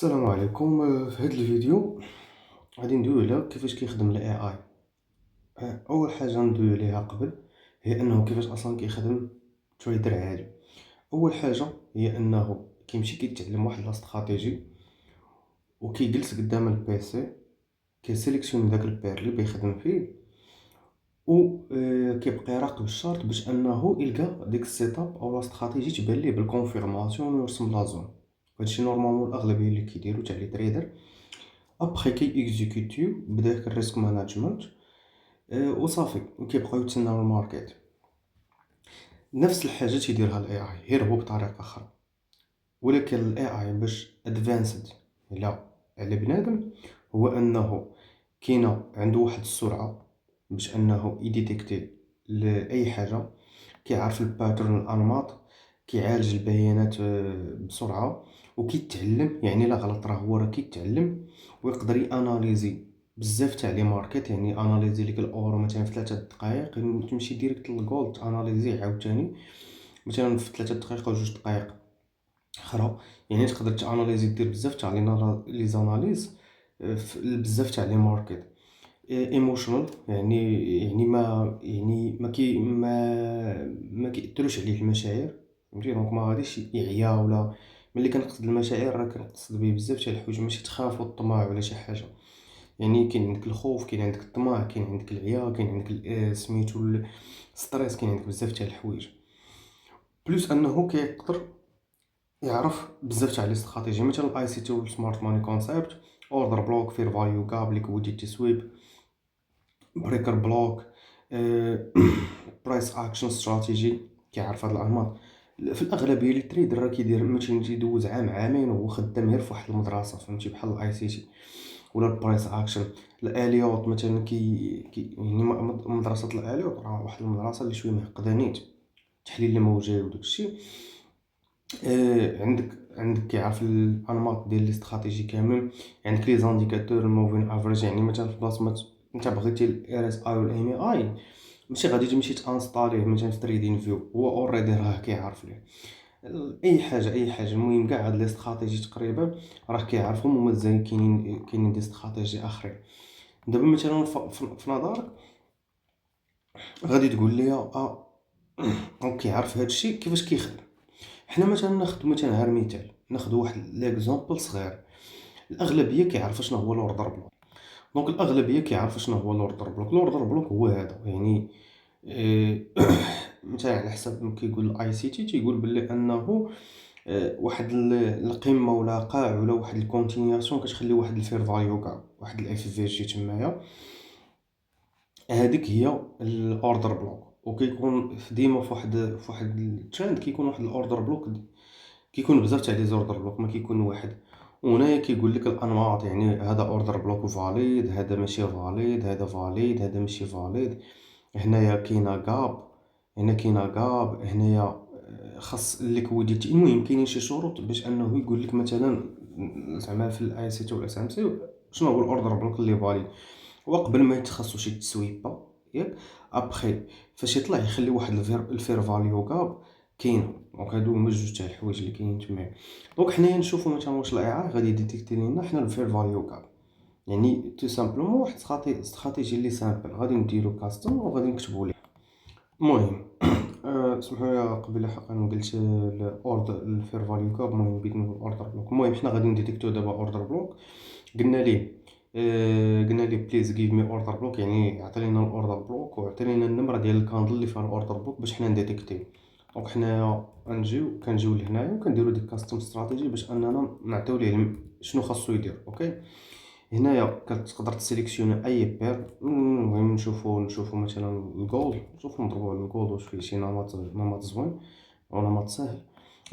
السلام عليكم. في هذا الفيديو غادي ندويو على كيفاش كيخدم ال AI. اول حاجه ندويو عليها قبل هي انه كيفاش اصلا كيخدم تريدر عادي. اول حاجه هي انه كيمشي كيتعلم واحد الاستراتيجي وكيجلس قدام البيسي، كيسيليكسيون داك البير اللي بيخدم فيه، و كيبقى يراقب الشارت باش انه يلقى ديك السيت اب او الاستراتيجي تبان ليه بالكونفيرماسيون ويرسم لا زون. هادشي نورمالمون الاغلبيه اللي كيديروا تاع لي تريدر. ابخي كي اكزيكوتيو بداك الريسك ماناجمنت وصافي، وكيبقاو يتسناو الماركت. نفس الحاجه تيديرها الاي اي غير هو بطريقه اخرى، ولكن الاي اي باش ادفانسد على بنادم هو انه كاينه عنده واحد السرعه باش انه يديتيكتي لاي حاجه، كيعرف الباترن الانماط، كيعالج البيانات بسرعه، وكيتعلم. يعني لا غلط راه هو راه كيتعلم ويقدر ياناليزي بزاف تاع لي ماركت. يعني اناليزي لك الاورو مثلا في 3 دقائق، تمشي ديريكت للجولد اناليزي عاوتاني مثلا في 3 دقائق او 2 دقائق اخرى. يعني تقدر تاناليزي دير بزاف تاع لي زاناليز بزاف تاع لي ماركت. ايموشنال، يعني ما كيأثروش عليه المشاعر، فهمتي؟ دونك ما غاديش يعيا ولا. ملي كنقصد المشاعر راه كنقصد به بزاف تاع الحوايج، ماشي تخاف والطمع ولا شي حاجه. يعني كاين عندك الخوف، كاين عندك الطمع، كاين عندك العيا، كاين عندك سميتو الستريس، كاين عندك بزاف تاع الحوايج. بلوس انه كيقدر يعرف بزاف تاع لي استراتيجي، مثلا الاي سي تي والسمارت ماني كونسيبت، اوردر بلوك، فير فاليو جاب، ليكويديتي سويب، بريكر بلوك، برايس اكشن استراتيجي. كيعرف هاد الانماط. في الاغلبيه اللي تريدر راه كيدير مثلا تيدوز عام عامين وهو خدام غير في واحد المدرسه، فهمتي؟ بحال الاي سي تي ولا البرايس اكشن. الاليوت مثلا يعني مدرسه الاليوت راه واحد المدرسه اللي شويه معقده نيت، تحليل الموجات وداكشي. عندك كيعرف الانماط ديال الاستراتيجي كامل. عندك لي زانديكاتور الموفين افريج، يعني مثلا في بلاصه ما انت بغيتي الار اس اي والام اي اي، ماشي غادي تمشي تانستاليه مثلا في تريدين فيو، هو اوريدي راه كيعرف ليه اي حاجه. المهم كاع هاد لي استراتيجي تقريبا راه كيعرفهم، وما زين كاينين دي استراتيجي اخرين. دابا مثلا في نظرك غادي تقول لي اوكي عارف هادشي كيفاش كيخدم. حنا مثلا ناخذ مثلا غير مثال، ناخذ واحد ليكزامبل صغير. الاغلبيه كيعرف شنو هو الاوردر بلوك. دونك الاغلبيه كيعرف شنو هو الاوردر بلوك. الاوردر بلوك هو هذا، يعني إيه، مثلا على حسب ما كيقول الاي سي تي تيقول باللي انه واحد القمه ولا قاع ولا واحد الكونتينياسيون كتخلي واحد الفير فاليو كاع واحد الاف في جي تمايا. هذيك هي الاوردر بلوك. وكيكون ديما في واحد الترند كيكون واحد الاوردر بلوك، كيكون بزاف تاع لي زوردر بلوك، ما كيكون واحد. وهنايا كيقول لك الانماط، يعني هذا اوردر بلوك فاليد، هذا ماشي فاليد، هذا فاليد، هذا ماشي فاليد. هنايا كاينه غاب، هنا كاينه غاب، هنايا خاص الليكويديتي. المهم كاينين شي شروط باش انه يقول لك مثلا زعما في الاي سي تي والاس ام سي شنو هو الاوردر بلوك اللي فاليد. وقبل ما يتخصصوا شي تسويبه ياك، ابخي فاش يطلع يخلي واحد الفير فاليو غاب كاين. دونك هادو هما جوج تاع الحوايج اللي كاينين تما. دونك حنايا نشوفوا مثلا واش الاي اي غادي يديتيكتي لينا حنا الفير فاليو غاب. يعني تو سامبلومون واحد استراتيجي اللي سامبل غادي نديرو كاستم وغادي نكتبوا ليه. المهم سمحوا لي قبل حقا قلت الاوردر الفير فاليو كاب، المهم بغيت نقول اوردر بلوك. المهم حنا غادي نديتيكتو دابا اوردر بلوك. قلنا ليه قلنا ليه بليز جيف مي اوردر بلوك، يعني عطي لينا الاوردر بلوك وعطي لينا النمره ديال الكاندل اللي فيها الاوردر بلوك باش حنا نديتيكتي. دونك حنايا كنجيو لهنايا وكنديرو ديك كاستم استراتيجي باش اننا نعطيو ليه شنو خاصو يدير. اوكي، هنايا كتقدر تسيليكسيوني اي بير. المهم نشوفو مثلا الجولد، نشوفو نضربو على الجولد واش فيه شي نمط زوين او نمط ساهل.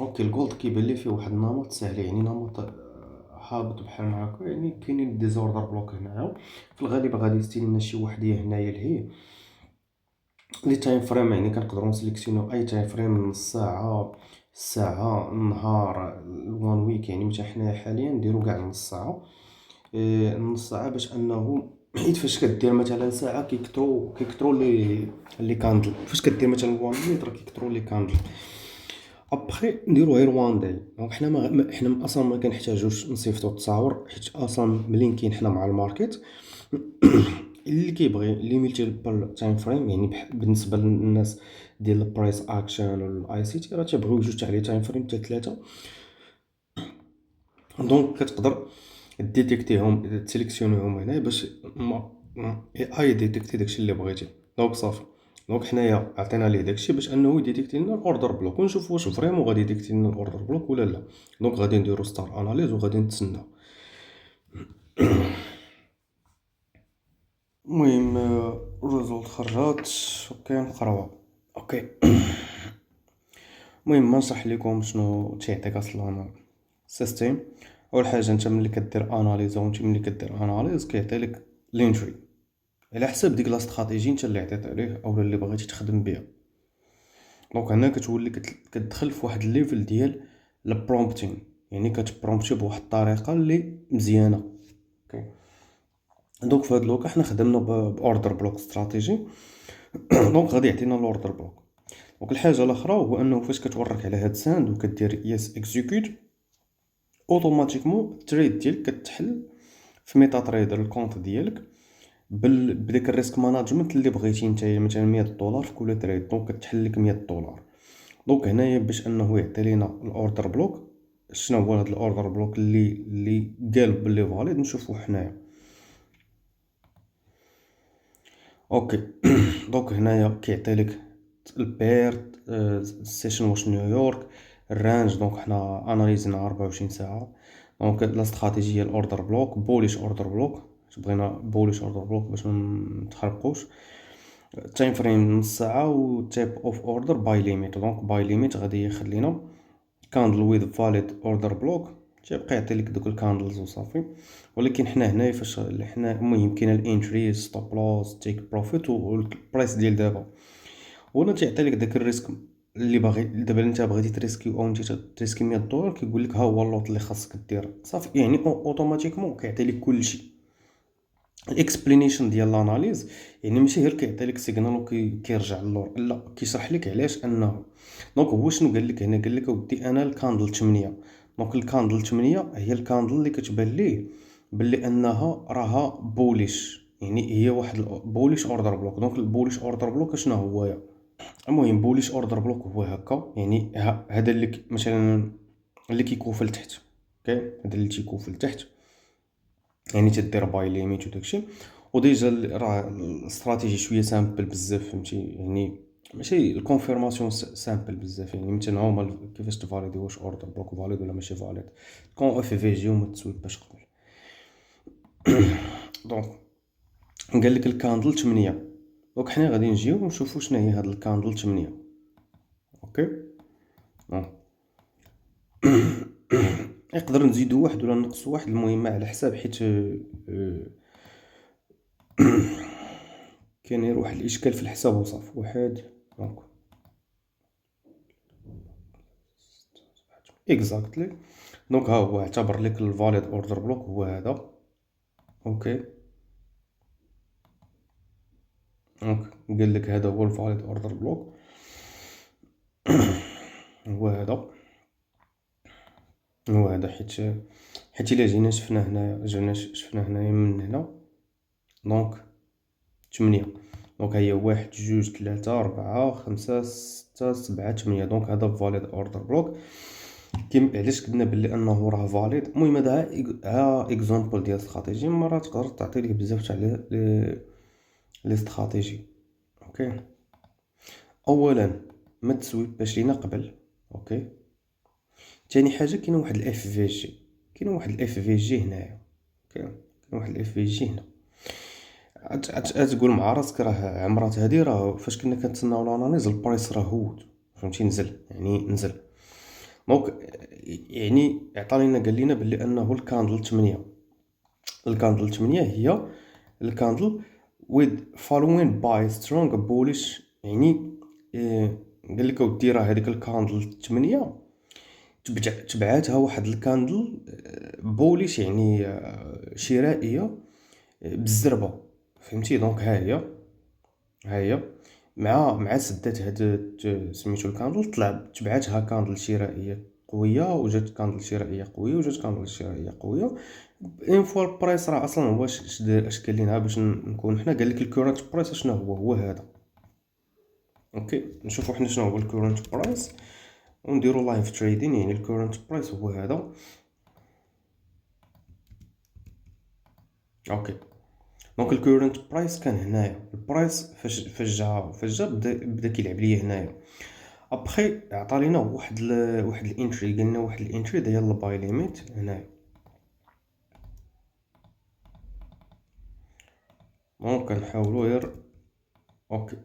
اوكي، الجولد كيبان لي فيه واحد النمط ساهل، يعني نمط هابط بحال هكا. يعني كاينين ديزوردر بلوك هنايا. في الغالب غادي يستي لنا شي وحديه هنايا اللي هي لي تايم فريم، يعني كنقدروا نسيليكسيونيو اي تايم فريم، نص ساعه، الساعه، النهار، الوان ويك. يعني مثلا حنا حاليا نديرو كاع نص ساعه. نص ساعه باش انه حيت فاش كدير مثلا ساعه كيكترو لي كاندل. فاش كدير مثلا 1 مينيت راه كيكترو لي كاندل. ابخي نديرو غير وان داي. دونك حنا حنا اصلا ما كنحتاجوش نصيفطو التصاور، حيت اصلا ملي كاين حنا مع الماركت. اللي كيبغي لي ميلتيبل تايم فريم، يعني بالنسبه للناس ديال البرايس اكشن والاي سي تي راه تيبغيو جوج تاع لي تايم فريم حتى ثلاثه. دونك كتقدر ديتيكتيهم تسيليكسيونيهم هنا باش اي اي ديتيكتي داكشي اللي بغيتي. دونك صافي. دونك حنايا عطينا ليه داكشي باش انه يديتيكتي لنا الاوردر بلوك، ونشوف واش فريمون غادي يديتيكتي لنا الاوردر بلوك ولا لا. دونك غادي نديرو ستار اناليز وغادي نتسناو. المهم الريزولت خرجات. اوكي نقراوها. اوكي. المهم نشرح لكم شنو تيعطيك اصلا السيستيم. اول حاجه انت ملي كدير اناليز، وانت ملي كدير اناليز كيعطي لك لينتري على حساب ديك لا استراتيجي انت اللي عطيت عليه او اللي بغيتي تخدم بها. دونك هنا كتولي كتدخل في واحد الليفل ديال البرومبتين، يعني كتبرومبتي بواحد الطريقه اللي مزيانه. اوكي. دونك في هاد الوقت حنا خدمنا باوردر بلوك استراتيجي. دونك غادي يعطينا الاوردر بلوك. دونك الحاجه الاخرى هو انه فاش كتورك على هاد ساند وكدير يس اكزيكيوت، اوتوماتيكمون التريد ديالك كتحل في ميتا تريدر الكونت ديالك بديك الريسك ماناجمنت اللي بغيتي نتايا، مثلا 100 دولار في كل تريد، دونك كتحل لك 100 دولار. دونك هنايا باش انه يعطي لينا الاوردر بلوك، شنو هو هذا الاوردر بلوك اللي قال باللي فاليد، نشوفوه حنايا. اوكي. دونك هنايا كيعطي لك البير السيشن واش نيويورك، الرانج. دونك حنا اناليزنا 24 ساعه. دونك لا استراتيجيه الاوردر بلوك بوليش اوردر بلوك، بغينا بوليش اوردر بلوك باش ما نتخربقوش. التايم فريم نص ساعه، و تايب اوف اوردر باي ليميت. دونك باي ليميت غادي يخلينا كاندل ويز فاليد اوردر بلوك، تيبقى يعطي لك دوك الكاندلز وصافي. ولكن حنا هنايا فاش حنا المهم كاين الانتري ستوب لوس تيك بروفيت والبرايس ديال دابا. ولا تيعطي لك داك الريسك اللي باغي دابا انت بغيتي تريسكي او انت تريسكي 100 دولار، كيقول لك ها هو اللوط اللي خاصك دير صافي. يعني اوتوماتيكمون كيعطي لك كلشي. الاكسبلينيشن ديال لاناليز يعني ماشي غير كيعطي لك سيغنال وكيرجع للور، لا كيشرح لك علاش انه. دونك هو شنو قال لك هنا؟ قال لك اودي انا الكاندل 8. دونك الكاندل 8 هي الكاندل اللي كتبان ليه باللي انها راها بوليش، يعني هي واحد بوليش اوردر بلوك. دونك البوليش اوردر بلوك شنو هو؟ المهم بوليش اوردر بلوك هو هكا، يعني هذا اللي مثلا اللي كيكوفل تحت. اوكي، هذا اللي تيكوفل تحت يعني تدير باي ليميت وداكشي. وديجا راه الاستراتيجي شويه سامبل بزاف، فهمتي؟ يعني ماشي الكونفيرماسيون سامبل بزاف، يعني مثلا هما كيفاش تفاليدي واش اوردر بلوك فاليد ولا ماشي فاليد. كون اف في جي وما تسويت باش قبل. دونك قال لك الكاندل 8. دونك حنا غادي نجيو ونشوفوا شنو هي هاد الكاندل 8. اوكي. يقدر نزيدو واحد ولا نقصو واحد، المهم على حساب، حيت كاين غير واحد الاشكال في الحساب وصافي. واحد دونك اكزاكتلي. دونك ها هو اعتبر لك الفاليد اوردر بلوك هو هذا. اوكي. دونك قال لك هذا هو الفاليد اوردر بلوك هو هذا. هو هذا حيت الا جينا شفنا هنا، شفنا هنايا من هنا. دونك 8. دونك هي 1 2 3 4 5 6 7 8. دونك هذا فاليد اوردر بلوك. علاش قلنا بلي انه راه فاليد؟ المهم هذا ها اكزامبل ديال استراتيجي، مرات تقدر تعطي لك بزاف تاع لي استراتيجي. اوكي. اولا ما تسويباش لينا قبل. اوكي. ثاني حاجه كاينه واحد الاف في جي، كاينه واحد الاف في جي هنايا. اوكي. كاين واحد الاف في جي هنا. تقول مع راسك راه عمرات هادي، راه فاش كنا كنتسناو لاناليز البرايس راه هود، فهمتي؟ نزل يعني نزل. دونك يعني عطى لينا قال لنا بلي انه الكاندل 8. الكاندل 8 هي الكاندل with following by strong bullish. يعني قال لك ودي راه هذيك الكاندل 8 تبعاتها واحد الكاندل بوليش، يعني شرائيه بالزربه، فهمتي؟ دونك ها هي مع سدات هاد سميتو الكاندل، تبعاتها كاندل شرائيه قويه، وجات كاندل شرائيه قويه، وجات كاندل شرائيه قويه. اون فوا البرايس راه اصلا هو اش دار، اش قال لنا باش نكون حنا، قال لك الكورنت برايس شنو هو هذا. اوكي، نشوفوا حنا شنو هو الكورنت برايس ونديروا لايف تريدين. يعني الكورنت برايس هو هذا. اوكي، دونك الكورنت برايس كان هنايا. البرايس فاش جا بدا كيلعب ليا هنايا. ابخي عطى لينا واحد الانتري، قالنا واحد الانتري ديال الباي ليميت هنايا. دونك كنحاولوا غير. اوكي،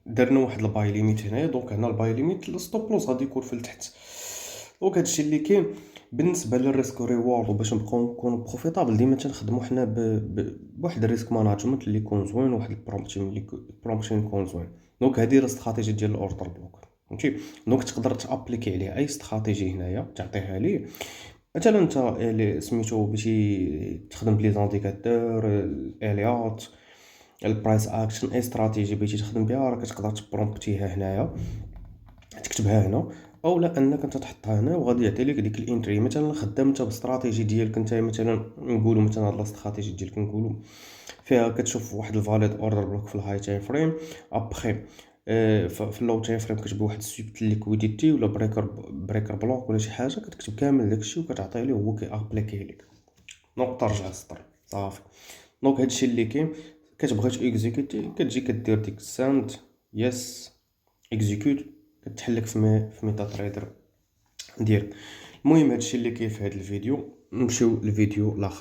درنا واحد الباي ليميت هنايا. دونك هنا الباي ليميت الستوب لوس غادي يكون في التحت. دونك هادشي اللي كاين بالنسبه للريسك ريوارد. وباش نبقاو نكونوا بروفيطابل ديما تنخدموا حنا بواحد الريسك ماناجمنت اللي يكون زوين، وواحد البرومبشن يكون زوين. دونك هذه هي الاستراتيجيه ديال الاوردر بلوك. فهمتي؟ دونك تقدر تابليكي عليه اي استراتيجي هنايا تعطيها ليه. مثلا انت اللي سميتو بغيتي تخدم بلي زانديكاتور، الاليات، البرايس اكشن، اي استراتيجي بغيتي تخدم بها، راك تقدر تبرومبتيها هنايا، تكتبها هنا، او لا انك انت تحطها هنا وغادي يعطي لك ديك الانتري. مثلا خدام انت باستراتيجي ديالك انت، مثلا نقولوا مثلا هاد الاستراتيجي ديالك نقولوا فيها كتشوف واحد الفاليد اوردر بلوك في الهاي تايم فريم. ابخي في اللو تايم فريم كتبوا واحد السويبت ليكويديتي ولا بريكر بلوك ولا شي حاجه، كتكتب كامل داكشي وكتعطيه ليه هو كي ابليكي لك. دونك ترجع السطر صافي. دونك هادشي اللي كاين. كتبغي اكزيكوتي كتجي كدير ديك الساند يس اكزيكوت، كتحلك في ميتا تريدر ديالك. المهم هادشي اللي كاين في هاد الفيديو. نمشيو للفيديو الاخر.